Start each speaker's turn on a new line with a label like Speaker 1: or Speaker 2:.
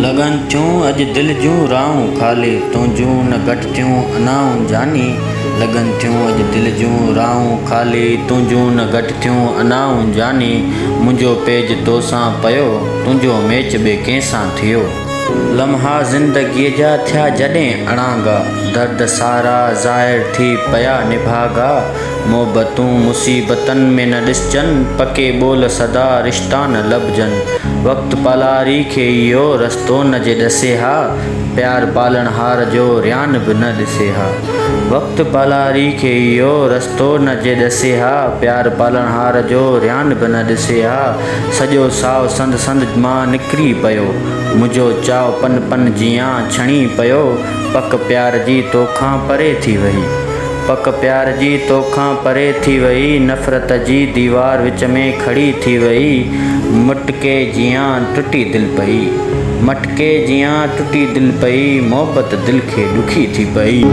Speaker 1: लगन थियूं अॼु दिलि जूं राहूं खाली तुंहिंजूं न घटि थियूं अनाऊं जानी। लगन थियूं अॼु दिलि जूं राहूं खाली तुंहिंजूं न घटि थियूं अनाऊं जानी। मुंहिंजो पेज तोसां पियो तुंहिंजो मैच ॿिए कंहिंसां थियो। लम्हा ज़िंदगीअ जा थिया जॾहिं अणांगा दर्द सारा ज़ाहिर थी पिया निभागा। मोहबतूं मुसीबतनि में न ॾिसजनि पके ॿोल सदा रिश्ता न लभजनि। वक़्तु पलारी खे इहो रस्तो न जे ॾसे हा प्यार पालणहार जो रियान बि न ॾिसे हा। वक़्तु पलारी खे इहो रस्तो न जे ॾसे हा प्यार पालणहार जो रियान बि न ॾिसे हा। सॼो साओ संद संद मां निकिरी पियो मुंहिंजो चाव पन पन जियां छणी पियो। पक प्यार जी तोखां परे थी वई पक प्यार जी तोखां परे थी वई। नफ़रत जी दीवार विच में खड़ी थी वई। मटके जियां टुटी दिलि पई मटके जियां टुटी दिलि पई। मोहबत दिलि खे ॾुखी थी पई।